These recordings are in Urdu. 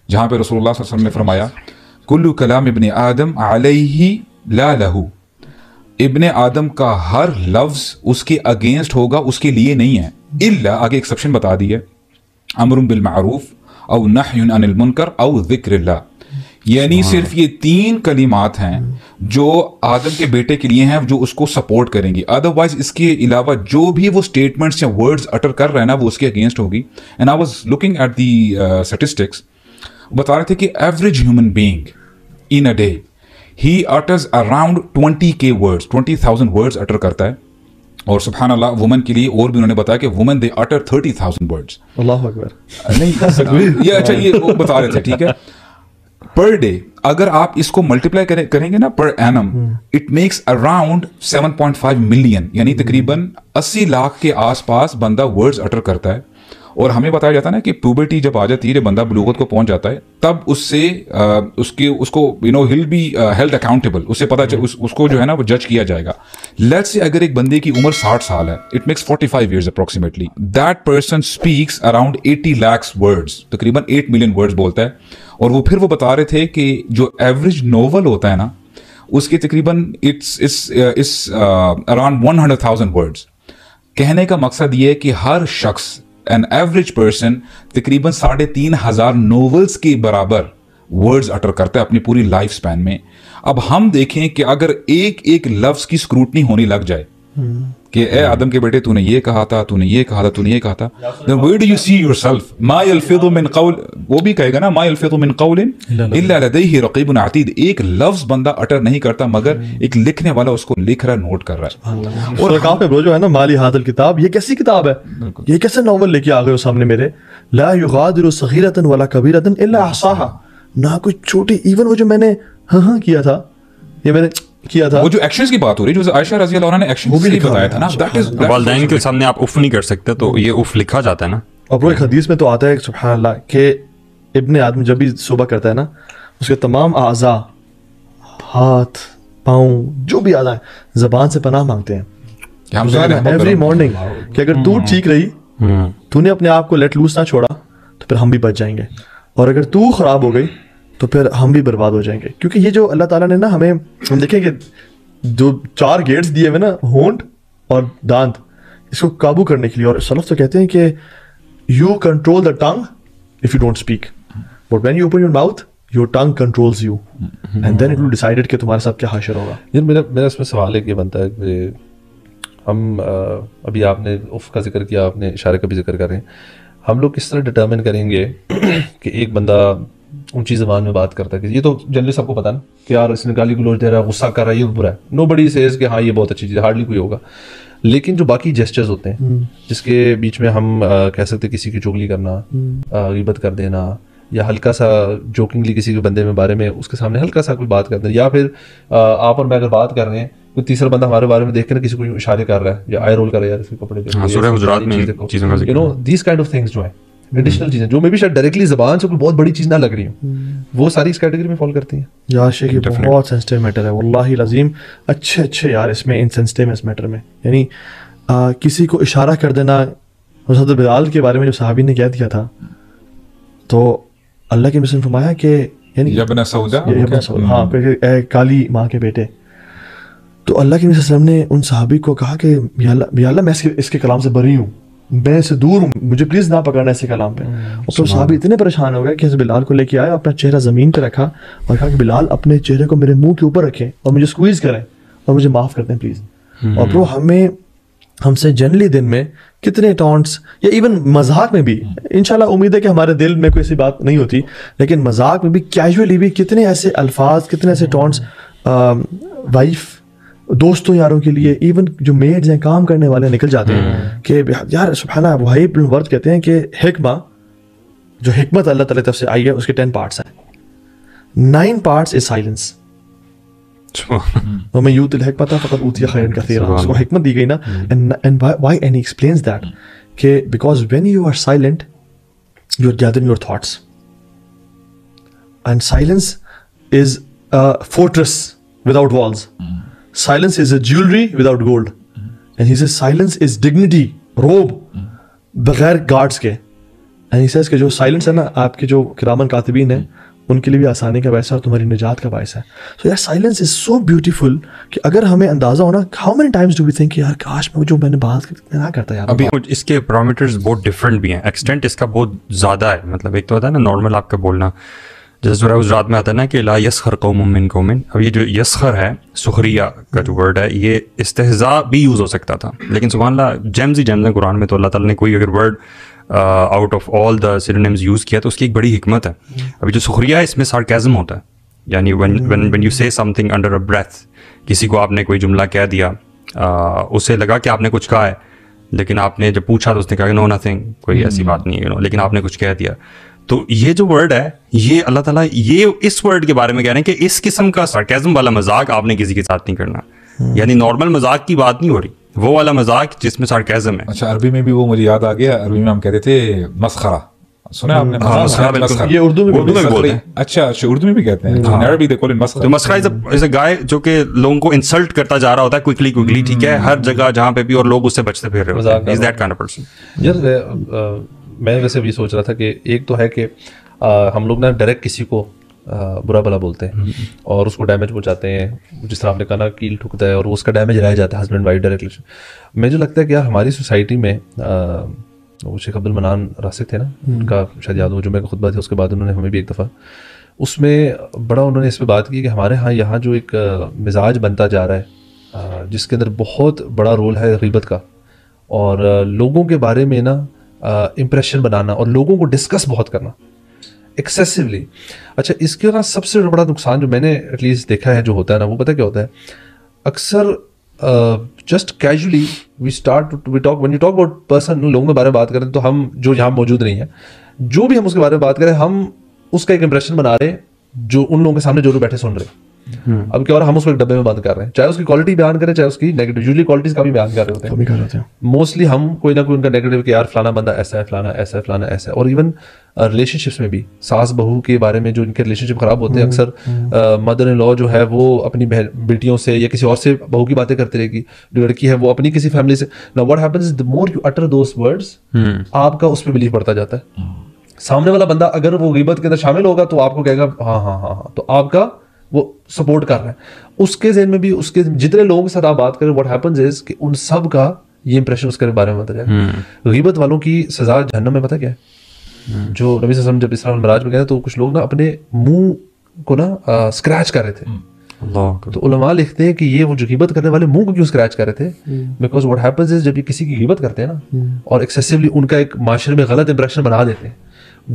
جہاں پہ رسول اللہ صلی اللہ علیہ وسلم نے فرمایا کلو کلام ابن آدم علیہ لا لہو، ابن آدم کا ہر لفظ اس کے اگینسٹ ہوگا، اس کے لیے نہیں ہے، الا آگے ایکسپشن بتا دی ہے، امر بالمعروف او نہی عن المنکر او ذکر اللہ. یعنی صرف یہ 3 کلمات ہیں جو آدم کے بیٹے کے لیے ہیں جو اس کو سپورٹ کریں گی، ادروائز اس کے علاوہ جو بھی وہ اسٹیٹمنٹس یا ورڈز اٹر کر رہے ہیں نا وہ اس کے اگینسٹ ہوگی. And I was looking at the statistics, بتا رہے تھے کہ average human being in a day he utters around 20,000 words 20,000 words utter کرتا ہے. اور سبحان اللہ وومن کے لیے اور بھی انہوں نے بتایا کہ وومن دے اٹر 30,000 words. اللہ اکبر. نہیں یہ اچھا یہ وہ بتا رہے تھے ٹھیک ہے. پر ڈے اگر آپ اس کو ملٹیپلائی کریں گے نا per annum it makes around 7.5 million, یعنی تقریباً 80 لاکھ کے آس پاس بندہ ورڈز اٹر کرتا ہے. اور ہمیں بتایا جاتا ہے نا کہ پیوبرٹی جب آ جاتی ہے، جب بندہ بلوغت کو پہنچ جاتا ہے، تب اس سے اس کو ہل بی ہیلڈ اکاؤنٹیبل، اس سے پتا اس کو جو ہے نا وہ جج کیا جائے گا. لیٹس سے اگر ایک بندے کی عمر 60 سال ہے، at max 45 years approximately, that person speaks around 80 lakhs words، تقریباً 8 million words بولتا ہے. اور وہ پھر وہ بتا رہے تھے کہ جو ایوریج ناول ہوتا ہے نا اس کے تقریباً اراؤنڈ 100,000 words. کہنے کا مقصد یہ ہے کہ ہر شخص an average person تقریباً 3,500 ناولز کے برابر ورڈز اٹر کرتا ہے اپنی پوری لائف سپین میں. اب ہم دیکھیں کہ اگر ایک لفظ کی اسکروٹنی ہونے لگ جائے کہ اے آدم کے بیٹے تو نے یہ کہا تھا، تو نے یہ کہا تھا، تو نے یہ کہا تھا، then where do you see yourself؟ ما يلفظ من قول، وہ بھی کہے گا نا ما يلفظ من قول الا لديه رقیب عتید. ایک لفظ بندہ اٹر نہیں کرتا مگر ایک لکھنے والا اس کو لکھ رہا، نوٹ کر رہا ہے. اور کہاں پہ برو جو ہے نا مالی ہذا الکتاب، یہ کیسی کتاب ہے، یہ کیسے ناول لے کے آ گئے ہو سامنے میرے، لا یغادر صغیرۃ ولا کبیرۃ الا احصاها، نہ کوئی چھوٹی، ایون وہ جو میں نے ہاں کیا تھا، یہ میں نے کیا تھا، وہ جو ایکشنز کی بات ہو رہی جو عائشہ رضی اللہ عنہ نے ایکشن بھی بتایا تھا نا، والدین کے سامنے آپ اف نہیں کر سکتے تو یہ اف لکھا جاتا ہے نا. اور وہ ایک حدیث میں تو آتا ہے سبحان اللہ کہ ابن آدم جب بھی صبح کرتا ہے نا اس کے تمام اعضاء، ہاتھ پاؤں جو بھی اعضاء ہیں زبان سے پناہ مانگتے ہیں ایوری مارننگ کہ اگر تو ٹھیک رہی، تو نے اپنے آپ کو لیٹ لوز نہ چھوڑا تو پھر ہم بھی بچ جائیں گے، اور اگر تو خراب ہو گئی تو پھر ہم بھی برباد ہو جائیں گے. کیونکہ یہ جو اللہ تعالیٰ نے نا ہمیں، ہم دیکھیں کہ جو 4 گیٹس دیے ہوئے نا، ہونٹ اور دانت، اس کو قابو کرنے کے لیے، اور سلف تو کہتے ہیں کہ you control the tongue if you don't speak, but when you open your mouth your tongue controls you and then it will decided کہ تمہارے ساتھ کیا حشر ہوگا. یار میرا اس میں سوال ایک یہ بنتا ہے کہ ہم ابھی آپ نے اف کا ذکر کیا، آپ نے اشارے کا بھی ذکر کر رہے ہیں، ہم لوگ کس طرح ڈٹرمن کریں گے کہ ایک بندہ اونچی زبان میں بات کرتا ہے، کہ یہ تو جنرلی سب کو پتا نا کہ یار اس نے گالی گلوچ دے رہا ہے، غصہ کر رہا ہے، یہ برا ہے، نو بڈی سیز کہ ہاں یہ بہت اچھی چیز ہے، ہارڈلی کوئی ہوگا. لیکن جو باقی جیسچرز ہوتے ہیں جس کے بیچ میں ہم کہہ سکتے کسی کی چغلی کرنا، غیبت کر دینا، یا ہلکا سا جوکنگلی کسی کے بندے میں بارے میں اس کے سامنے ہلکا سا کوئی بات کر دینا، یا پھر آپ اور میں اگر بات کر رہے ہیں کوئی تیسرا بندہ ہمارے بارے میں دیکھ کر کسی کو اشارے کر رہا ہے یا آئی رول کر رہا ہے، یار اس کے کپڑے دیکھو، سورہ حجرات میں چیزوں کا ذکر، دیز کائنڈ آف تھنگس جو ہیں ایڈیشنل چیزیں جو میں بھی شاید ڈائریکٹلی زبان سے کوئی بہت بڑی چیز نہ لگ رہی ہوں، وہ ساری اس کیٹیگری میں فال کرتی ہیں. یار شیخ یہ بہت سینسٹیو میٹر ہے واللہ العظیم، اچھے یار اس میں انسینسٹیو اس میٹر میں، یعنی کسی کو اشارہ کر دینا. حضرت بلال کے بارے میں جو صحابی نے کہہ دیا تھا تو اللہ کے مسلم فرمایا کہ یعنی ابن سودا، ہاں اے کالی ماں کے بیٹے، تو اللہ کے وسلم نے ان صحابی کو کہا کہ یا اللہ میں اس کے کلام سے بری ہوں، میں سے دور ہوں، مجھے پلیز نہ پکڑنا ایسے کلام پہ. اور پھر صحابی اتنے پریشان ہو گئے کہ بلال کو لے کے آیا، اپنا چہرہ زمین پہ رکھا اور کہا کہ بلال اپنے چہرے کو میرے منہ کے اوپر رکھیں اور مجھے اسکویز کریں اور مجھے معاف کر دیں پلیز. اور پھر ہم سے جنرلی دن میں کتنے ٹانٹس یا ایون مذاق میں بھی، انشاءاللہ امید ہے کہ ہمارے دل میں کوئی ایسی بات نہیں ہوتی، لیکن مذاق میں بھی کیجولی بھی کتنے ایسے الفاظ، کتنے ایسے ٹانٹس وائف، دوستوں، یاروں کے لیے، ایون جو میڈز ہیں، کام کرنے والے نکل جاتے ہیں کہ یار سبحان اللہ. وہی بن ورد کہتے ہیں کہ حکمہ، جو حکمت اللہ تعالیٰ طرف سے آئی ہے اس کے 10 parts ہیں، 9 parts از سائلنس. وَمَن يُؤْتِ الْحِكْمَةَ فَقَدْ أُوتِيَ خَيْرًا كَثِيرًا. اس کو حکمت دی گئی نا. And why? And he explains that کہ because when you are silent you are gathering your thoughts, and silence is a fortress without walls. Silence is a jewelry without gold. And he says silence is dignity, robe, بغیر guards کے. And he says کہ جو سائلنس ہے نا آپ کے جو کرامن کاتبین ہیں ان کے لیے بھی آسانی کا باعث ہے اور تمہاری نجات کا باعث ہے. سو یار سائلنس از سو بیوٹیفل کہ اگر ہمیں اندازہ ہونا how many times do we think یار کاش میں نے بات میں نہ کرتا یار. ابھی اس کے پیرامیٹرز بہت ڈفرینٹ بھی ہیں, ایکسٹینٹ اس کا بہت زیادہ ہے. مطلب ایک تو ہوتا ہے نا نارمل آپ کا بولنا, جیسے سورہ حجرات میں آتا ہے نا کہ لا یسخر قوم من قوم. اب یہ جو یسخر ہے سخریہ کا جو ورڈ ہے یہ استہزاء بھی یوز ہو سکتا تھا, لیکن سبحان اللہ جیمز ہی جیمز ہیں قرآن میں, تو اللہ تعالیٰ نے کوئی اگر word out of all the synonyms use کیا تو اس کی ایک بڑی حکمت ہے. ابھی جو سخریہ ہے اس میں سارکیزم ہوتا ہے, یعنی when you say something under a breath, کسی کو آپ نے کوئی جملہ کہہ دیا, اسے لگا کہ آپ نے کچھ کہا ہے, لیکن آپ نے جب پوچھا تو اس نے کہا کہ نو نتھنگ, کوئی ایسی بات نہیں ہے, لیکن آپ نے کچھ کہہ دیا. تو یہ جو ورڈ ہے یہ اللہ تعالیٰ یہ اس ورڈ کے بارے میں کہہ رہے ہیں کہ اس قسم کا سارکیزم والا مذاق آپ نے کسی کے ساتھ نہیں کرنا. یعنی نارمل مذاق کی بات نہیں ہو رہی, وہ والا مذاق جس میں سارکیزم ہے. اچھا عربی میں بھی وہ مجھے یاد آ گیا, عربی میں ہم کہتے تھے مسخرہ, سنا آپ نے؟ یہ اردو میں بھی بولتے ہیں. اچھا اردو میں بھی کہتے ہیں, عربی they call it مسخرہ. تو مسخرہ از اے گائے جو کہ لوگوں کو انسلٹ کرتا جا رہا ہوتا ہے کوئکلی, ٹھیک ہے, ہر جگہ جہاں پہ بھی, اور لوگ اس سے بچتے پھر رہے ہوتے ہیں. Is that kind of person. یار میں ویسے بھی سوچ رہا تھا کہ ایک تو ہے کہ ہم لوگ نا ڈائریکٹ کسی کو برا بھلا بولتے ہیں اور اس کو ڈیمیج پہنچاتے ہیں, جس طرح آپ نے کہا نا کیل ٹھکتا ہے اور اس کا ڈیمیج رہ جاتا ہے ہسبینڈ وائف ڈائریکٹ ریلیشن. مجھے لگتا ہے کہ یار ہماری سوسائٹی میں وہ شیخ عبد المنان راسخ تھے نا, ان کا شاید یاد ہو جمعہ کا خطبہ تھا, اس کے بعد انہوں نے ہمیں بھی ایک دفعہ اس میں بڑا انہوں نے اس پہ بات کی کہ ہمارے ہاں یہاں جو ایک مزاج بنتا جا رہا ہے جس کے اندر بہت بڑا رول ہے غیبت کا, اور لوگوں کے بارے میں نا امپریشن بنانا اور لوگوں کو ڈسکس بہت کرنا ایکسیسولی. اچھا اس کے نا سب سے بڑا نقصان جو میں نے ایٹ لیسٹ دیکھا ہے جو ہوتا ہے نا, وہ پتہ کیا ہوتا ہے, اکثر just casually we talk when you talk about person, لوگوں کے بارے میں بات کریں تو ہم جو یہاں موجود نہیں ہیں, جو بھی ہم اس کے بارے میں بات کریں ہم اس کا ایک امپریشن بنا رہے ہیں جو ان لوگوں کے سامنے جو لوگ بیٹھے سن رہے ہیں. اب کیا ہو رہا ہے, ہم اس کو ایک ڈبے میں بند کر رہے ہیں, چاہے اس کی کوالٹی بیان کریں چاہے اس کی نیگیٹو, یوزلی کوالٹیز کا بھی بیان کر رہے ہوتے ہیں موسٹلی ہم, کوئی نہ کوئی ان کا نیگیٹو کہ یار فلانا بندہ ایسا ہے, فلانا ایسا ہے, فلانا ایسا ہے. اور ایون ریلیشن شپس میں بھی ساس بہو کے بارے میں جو ان کے ریلیشن شپ خراب ہوتے ہیں, اکثر مدر ان لا جو ہے وہ اپنی بیٹیوں سے یا کسی اور سے بہو کی باتیں کرتی رہے گی, جو لڑکی ہے وہ اپنی کسی فیملی سے. Now what happens is the more you utter those words, آپ کا اس پہ بلیف بڑھتا جاتا ہے. سامنے والا بندہ اگر وہ غیبت کے اندر شامل ہوگا تو آپ کو کہے گا ہاں ہاں ہاں ہاں, تو آپ کا وہ سپورٹ کر رہا ہے. اس کے ذہن میں بھی اس کے جتنے لوگوں کے ساتھ آپ بات کریں, what happens is کہ ان سب کا یہ امپریشن اس کے بارے میں بتا جائے. غیبت والوں کی سزا جہنم میں پتہ کیا ہے, جو نبی صلی اللہ علیہ وسلم جب اسراء والمعراج میں گئے تو کچھ لوگ نا اپنے منہ کو نا اسکریچ کر رہے تھے. تو علماء لکھتے ہیں کہ یہ وہ جو غیبت کرنے والے منہ کو کیوں اسکریچ کر رہے تھے, بیکاز what happens is جب یہ کسی کی غیبت کرتے ہیں نا اور ایکسیسولی ان کا ایک معاشرے میں غلط امپریشن بنا دیتے ہیں,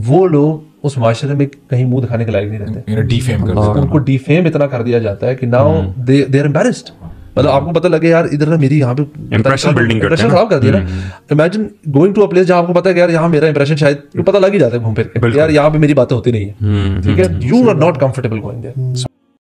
وہ لوگ اس معاشرے میں کہیں منہ دکھانے کے لائق نہیں رہتے, ڈیفیم کر دیتے ہیں, ان کو ڈیفیم اتنا کر دیا جاتا ہے کہ ناؤ دے آر امبیرسڈ. مطلب آپ کو پتہ لگے یار ادھر نا میری یہاں پہ امپریشن خراب کر دیا نا. Imagine going to a place جہاں آپ کو پتہ ہے کہ یار یہاں میرا امپریشن شاید پتہ لگ ہی جاتا ہے گھوم پھر کے, یار یہاں پہ میری باتیں ہوتی نہیں ہیں, ٹھیک ہے, you are not comfortable going their.